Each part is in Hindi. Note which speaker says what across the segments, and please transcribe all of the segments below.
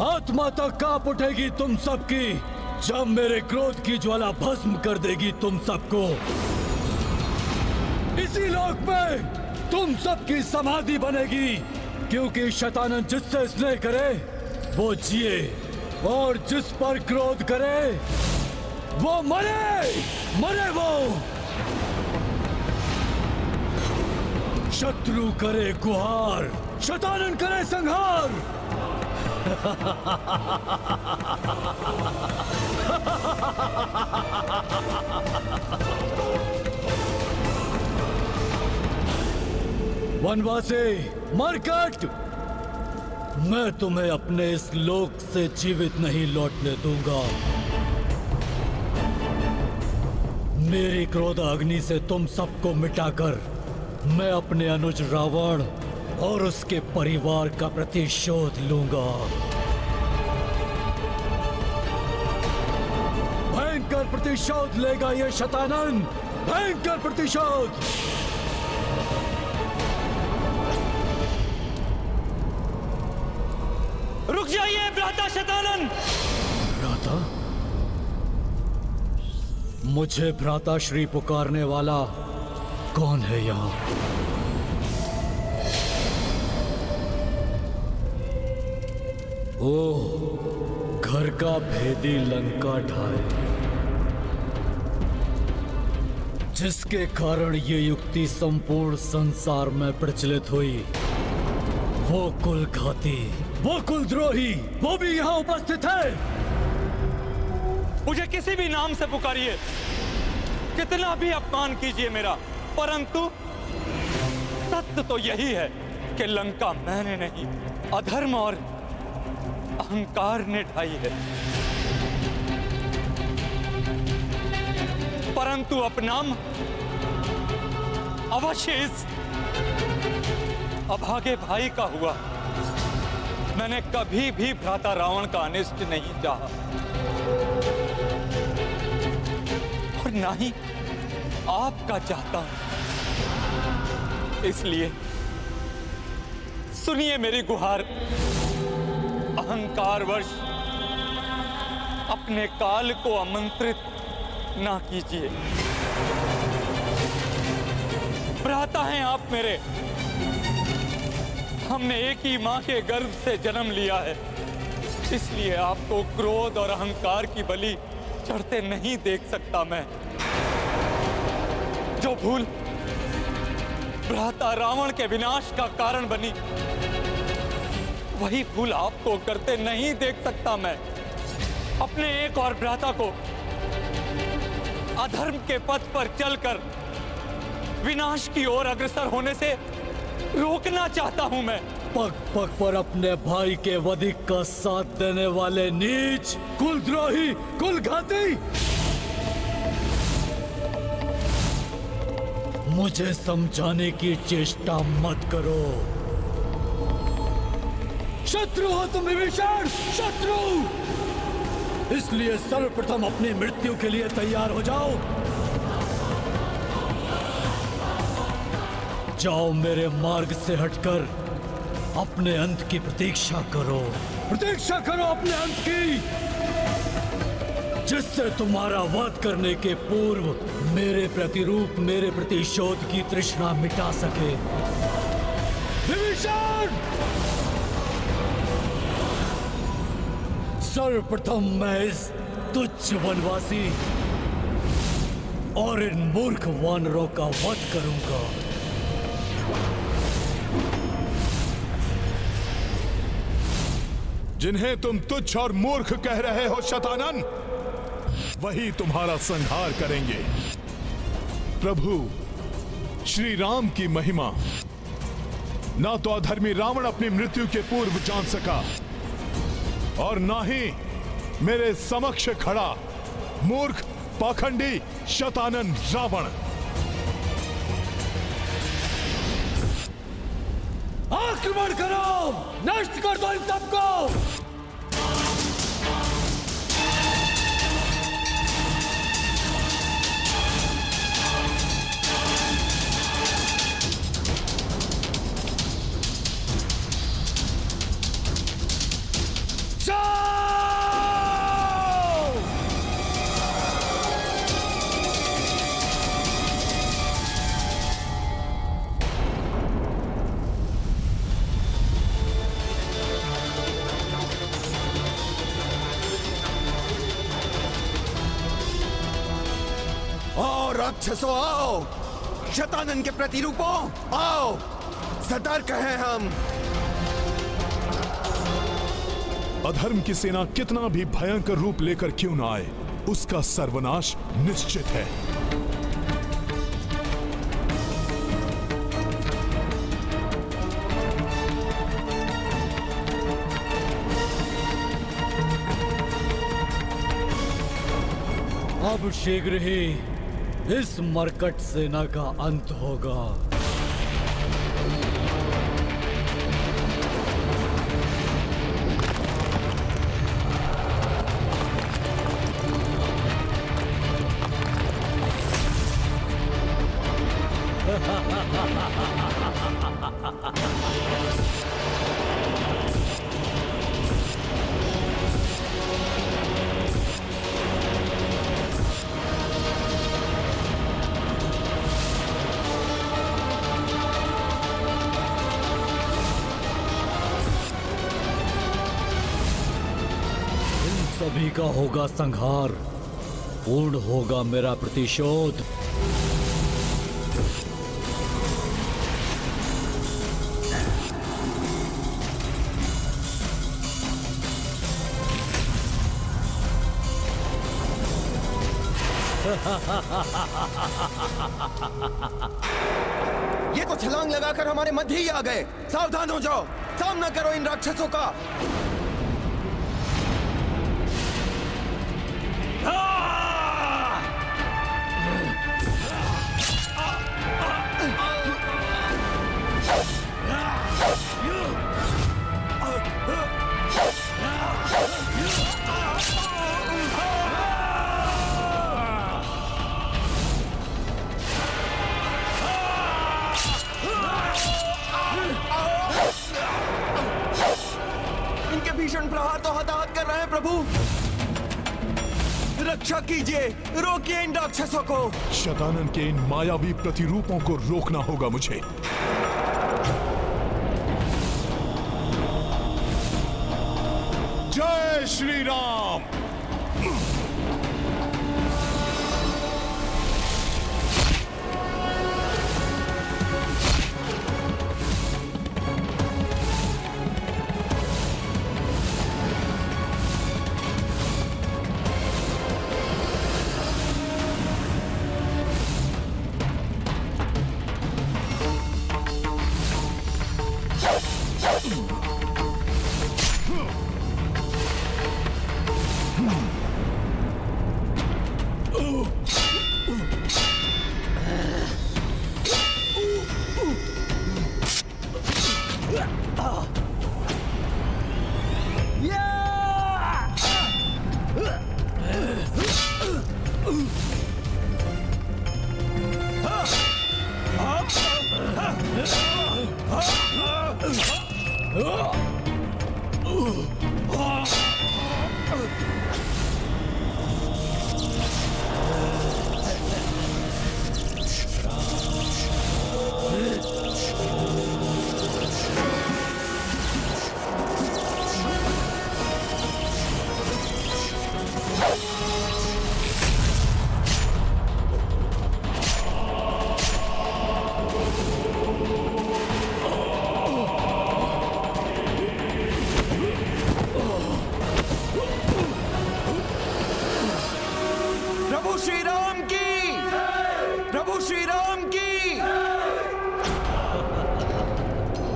Speaker 1: आत्मा तक कांप उठेगी तुम सबकी जब मेरे क्रोध की ज्वाला भस्म कर देगी तुम सबको। इसी लोक में तुम सबकी समाधि बनेगी, क्योंकि शैतान जिससे स्नेह करे वो जिए और जिस पर क्रोध करे वो मरे। मरे वो। शत्रु करे गुहार, शैतान करे संहार। वनवासी मरकट, मैं तुम्हें अपने इस लोक से जीवित नहीं लौटने दूंगा। मेरी क्रोध अग्नि से तुम सबको मिटाकर मैं अपने अनुज रावण और उसके परिवार का प्रतिशोध लूंगा। भयंकर प्रतिशोध लेगा ये शैतानन, भयंकर प्रतिशोध।
Speaker 2: रुक जाइए भ्राता शैतानन।
Speaker 1: भ्राता? मुझे भ्राता श्री पुकारने वाला कौन है यहाँ? ओह, घर का भेदी लंका ढाए, जिसके कारण ये युक्ति संपूर्ण संसार में प्रचलित हुई। वो कुलघाती, वो कुलद्रोही, वो भी यहाँ उपस्थित है।
Speaker 2: मुझे किसी भी नाम से पुकारिए, कितना भी अपमान कीजिए मेरा, परंतु सत्य तो यही है कि लंका मैंने नहीं, अधर्म और अहंकार ने ढाई है। परंतु अपनाम अवश्य इस अभागे भाई का हुआ। मैंने कभी भी भ्राता रावण का अनिष्ट नहीं चाहा और ना ही आपका चाहता हूं। इसलिए सुनिए मेरी गुहार, अहंकारवश अपने काल को आमंत्रित ना कीजिए। भ्राता हैं आप मेरे, हमने एक ही मां के गर्भ से जन्म लिया है, इसलिए आपको क्रोध और अहंकार की बलि चढ़ते नहीं देख सकता मैं। जो भूल भ्राता रावण के विनाश का कारण बनी, वही भूल आपको करते नहीं देख सकता मैं। अपने एक और भ्राता को अधर्म के पथ पर चलकर विनाश की ओर अग्रसर होने से रोकना चाहता हूं मैं।
Speaker 1: पग पग पर अपने भाई के वधिक का साथ देने वाले नीच, कुलद्रोही, कुलघाती, मुझे समझाने की चेष्टा मत करो। शत्रु हो तुम विभीषण, शत्रु। इसलिए सर्वप्रथम अपनी मृत्यु के लिए तैयार हो जाओ। जाओ, मेरे मार्ग से हटकर अपने अंत की प्रतीक्षा करो। प्रतीक्षा करो अपने अंत की, जिससे तुम्हारा वध करने के पूर्व मेरे प्रतिरूप, मेरे प्रतिशोध की तृष्णा मिटा सके। विभीषण, सर्वप्रथम मैं इस तुच्छ वनवासी और इन मूर्ख वानरों का वध करूंगा।
Speaker 3: जिन्हें तुम तुच्छ और मूर्ख कह रहे हो शतानन, वही तुम्हारा संहार करेंगे। प्रभु श्री राम की महिमा ना तो अधर्मी रावण अपनी मृत्यु के पूर्व जान सका और ना ही मेरे समक्ष खड़ा मूर्ख पाखंडी शतानन रावण।
Speaker 1: आक्रमण करो, नष्ट कर दो इन सबको।
Speaker 4: राक्षसों आओ, शतानन के प्रतिरूपों आओ, सतर्क हैं हम।
Speaker 3: अधर्म की सेना कितना भी भयंकर रूप लेकर क्यों ना आए, उसका सर्वनाश निश्चित है।
Speaker 1: अब शीघ्र ही इस मरकट सेना का अंत होगा। सभी का होगा संहार, पूर्ण होगा मेरा प्रतिशोध।
Speaker 4: ये तो छलांग लगाकर हमारे मध्य ही आ गए। सावधान हो जाओ, सामना करो इन राक्षसों का। इनके भीषण प्रहार तो हताहत कर रहे हैं प्रभु। रक्षा कीजिए, रोकिए इन राक्षसों को।
Speaker 3: शतानन के इन मायावी प्रतिरूपों को रोकना होगा मुझे। जय श्री राम।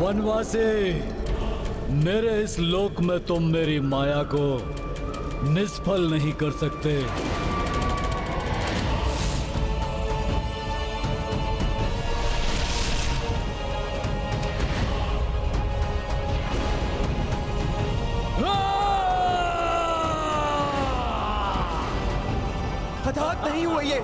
Speaker 1: वनवासी, मेरे इस लोक में तुम मेरी माया को निष्फल नहीं कर सकते।
Speaker 4: हताहत नहीं हुए ये।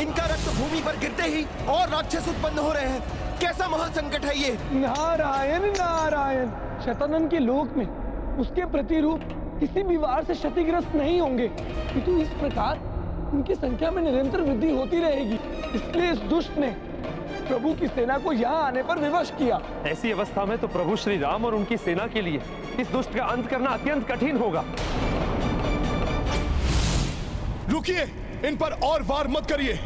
Speaker 4: इनका रक्त भूमि पर गिरते ही और राक्षस उत्पन्न हो रहे हैं। कैसा महासंकट है ये।
Speaker 5: नारायण नारायण। शतानन के लोक में उसके प्रतिरूप किसी भी वार से क्षतिग्रस्त नहीं होंगे, किंतु इस प्रकार उनकी संख्या में निरंतर वृद्धि होती रहेगी। इसलिए इस दुष्ट ने प्रभु की सेना को यहाँ आने पर विवश किया।
Speaker 6: ऐसी अवस्था में तो प्रभु श्री राम और उनकी सेना के लिए इस दुष्ट का अंत करना अत्यंत कठिन होगा।
Speaker 3: रुकिए, इन पर और वार मत करिए।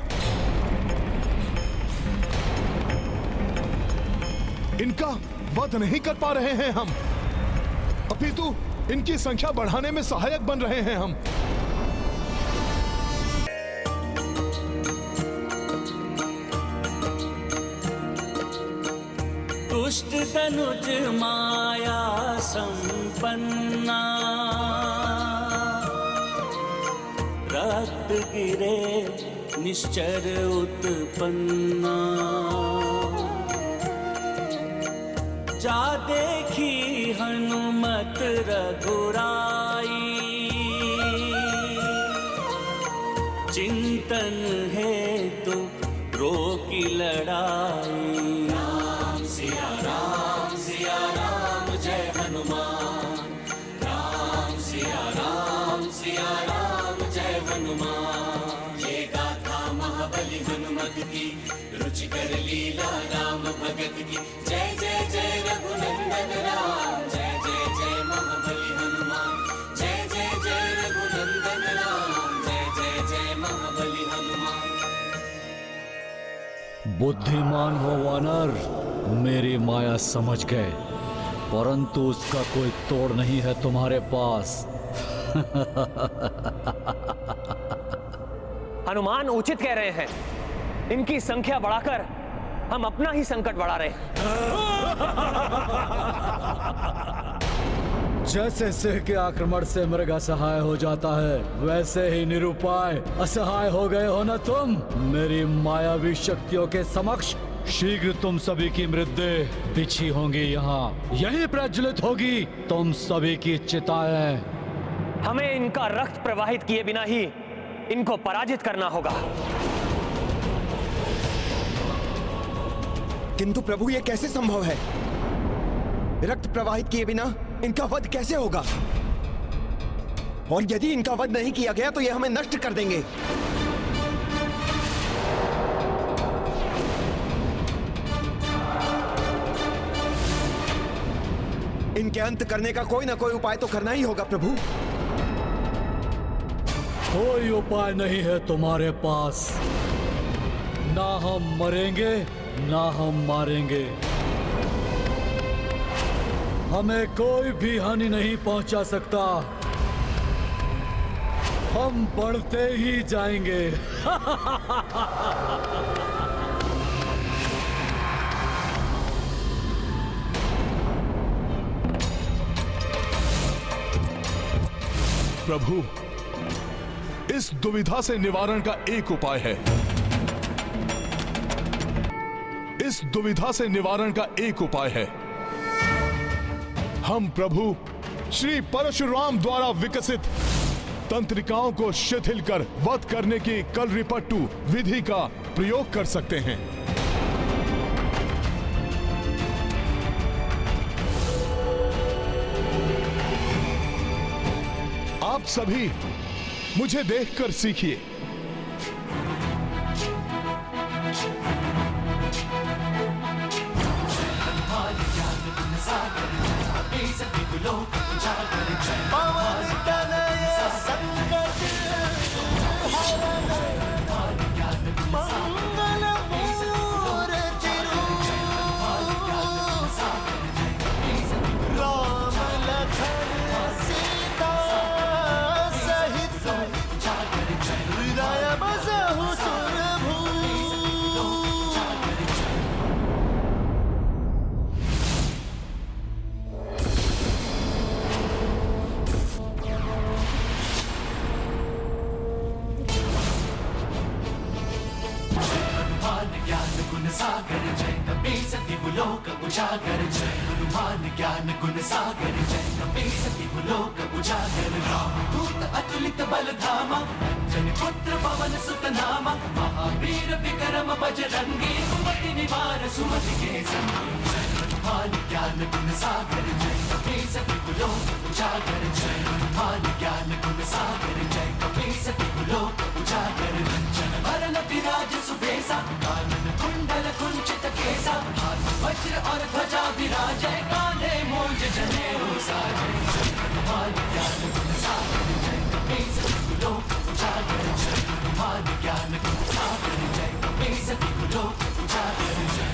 Speaker 3: इनका वध नहीं कर पा रहे हैं हम, अपितु इनकी संख्या बढ़ाने में सहायक बन रहे हैं हम।
Speaker 7: दुष्ट तनुज माया संपन्ना, रक्त गिरे निश्चर उत्पन्ना। जा देखी हनुमत रघुराई, चिंतन है तो रोकी लड़ाई। राम सिया राम जय हनुमान। राम सिया राम जय हनुमान। ये गाथा महाबली हनुमत की, रुचिकर लीला राम भगत की। जय जय जय रघुनंदन राम, जय जय जय महाबली हनुमान। जय जय जय रघुनंदन राम, जय जय जय महाबली हनुमान।
Speaker 1: बुद्धिमान हो वानर, मेरी माया समझ गए, परंतु उसका कोई तोड़ नहीं है तुम्हारे पास।
Speaker 6: हनुमान उचित कह रहे हैं, इनकी संख्या बढ़ाकर हम अपना ही संकट बढ़ा रहे हैं।
Speaker 1: जैसे सिंह के आक्रमण से मृग असहाय हो जाता है, वैसे ही निरुपाय असहाय हो गए हो ना तुम। मेरी मायावी शक्तियों के समक्ष शीघ्र तुम सभी की मृत्यु बिछी होंगी, यहाँ यही प्रज्वलित होगी तुम सभी की चिताएं।
Speaker 6: हमें इनका रक्त प्रवाहित किए बिना ही इनको पराजित करना होगा।
Speaker 4: किंतु प्रभु ये कैसे संभव है? रक्त प्रवाहित किए बिना इनका वध कैसे होगा? और यदि इनका वध नहीं किया गया तो ये हमें नष्ट कर देंगे। इनके अंत करने का कोई ना कोई उपाय तो करना ही होगा प्रभु।
Speaker 1: कोई उपाय नहीं है तुम्हारे पास। ना हम मरेंगे ना हम मारेंगे, हमें कोई भी हानि नहीं पहुंचा सकता। हम बढ़ते ही जाएंगे।
Speaker 3: प्रभु, इस दुविधा से निवारण का एक उपाय है। इस दुविधा से निवारण का एक उपाय है। हम प्रभु श्री परशुराम द्वारा विकसित तंत्रिकाओं को शिथिल कर वध करने की कलरिपट्टू विधि का प्रयोग कर सकते हैं। आप सभी मुझे देखकर सीखिए।
Speaker 8: सागर जय कपी सती लोक उजागर। जय हनुमान ज्ञान गुण सागर। जय कपी सती लोक उजागर। राम दूत अतुलित बल धामा, जन पुत्र पवन सुत नामा। महावीर विक्रम बजरंगी, सुमति निवार सुमति के संगी। जय हनुमान ज्ञान गुण सागर। जय कपी सती लोक उजागर। जय हनुमान ज्ञान गुण सागर। जय कपी सती लोक उजागर। रंजन वरण विराज सुबेसा, कानन कुंडल कुंचित केसा। हाथ वज्र और ध्वजा विराजय, कांधे मूंज जनेऊ साजे। जय हनुमान ज्ञान गुण सागर। जय कपी सती लोक उजागर। जय हनुमान ज्ञान गुण सागर। जय कपी सती लोक उजागर। जय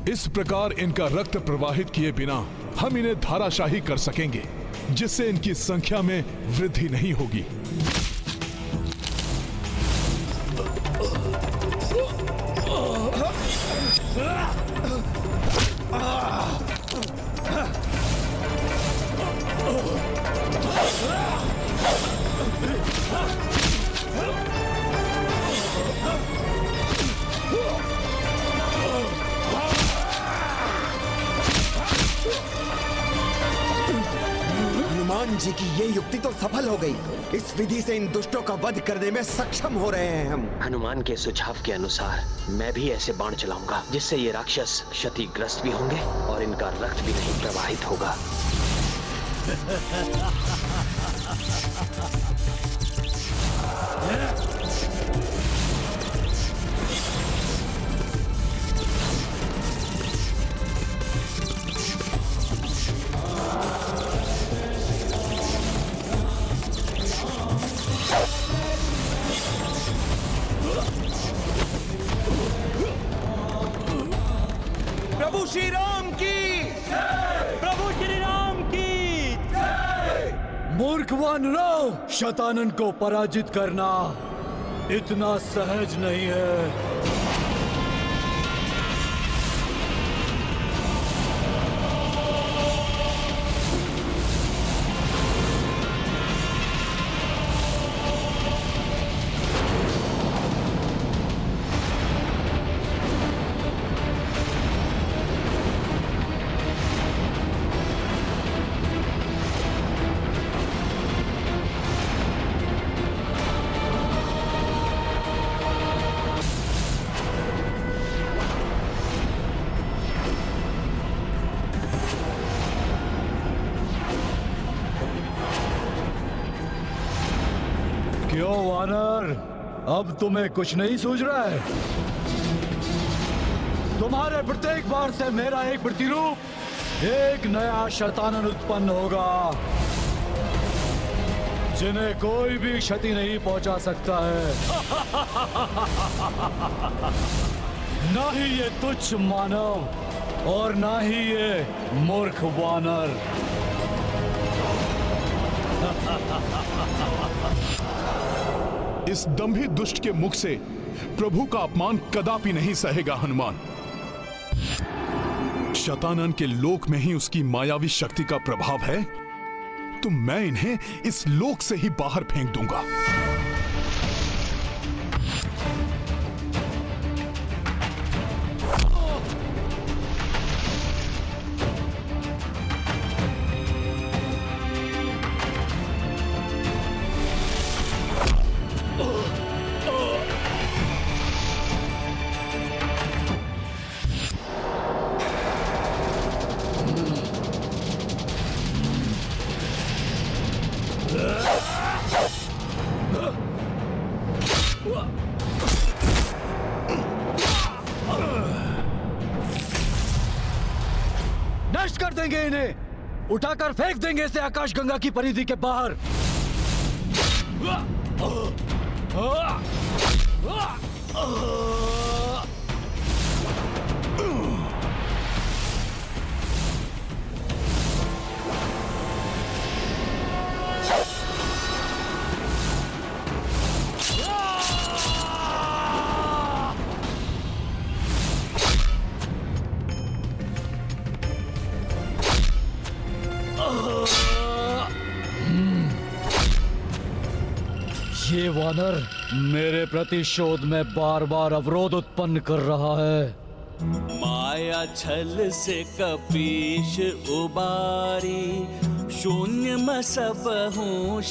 Speaker 3: इस प्रकार इनका रक्त प्रवाहित किए बिना हम इन्हें धाराशाही कर सकेंगे, जिससे इनकी संख्या में वृद्धि नहीं होगी।
Speaker 4: हनुमान जी की ये युक्ति तो सफल हो गई। इस विधि से इन दुष्टों का वध करने में सक्षम हो रहे हैं हम।
Speaker 9: हनुमान के सुझाव के अनुसार मैं भी ऐसे बाण चलाऊंगा जिससे ये राक्षस क्षतिग्रस्त भी होंगे और इनका रक्त भी नहीं प्रवाहित होगा।
Speaker 4: प्रभु श्री राम की,
Speaker 2: प्रभु श्री राम की।
Speaker 1: मूर्ख वानरों, शतानन को पराजित करना इतना सहज नहीं है। क्यों वानर, अब तुम्हें कुछ नहीं सूझ रहा है? तुम्हारे प्रत्येक बार से मेरा एक प्रतिरूप, एक नया शतानन उत्पन्न होगा, जिन्हें कोई भी क्षति नहीं पहुंचा सकता है। ना ही ये तुच्छ मानव और ना ही ये मूर्ख वानर।
Speaker 3: इस दंभी दुष्ट के मुख से प्रभु का अपमान कदापि नहीं सहेगा हनुमान। शतानन के लोक में ही उसकी मायावी शक्ति का प्रभाव है, तो मैं इन्हें इस लोक से ही बाहर फेंक दूंगा।
Speaker 1: नष्ट कर देंगे इन्हें, उठाकर फेंक देंगे इसे आकाश गंगा की परिधि के बाहर। ये वानर मेरे प्रतिशोध में बार बार अवरोध उत्पन्न कर रहा है।
Speaker 7: माया छल से कपीश उबारी, शून्य में सब हूँ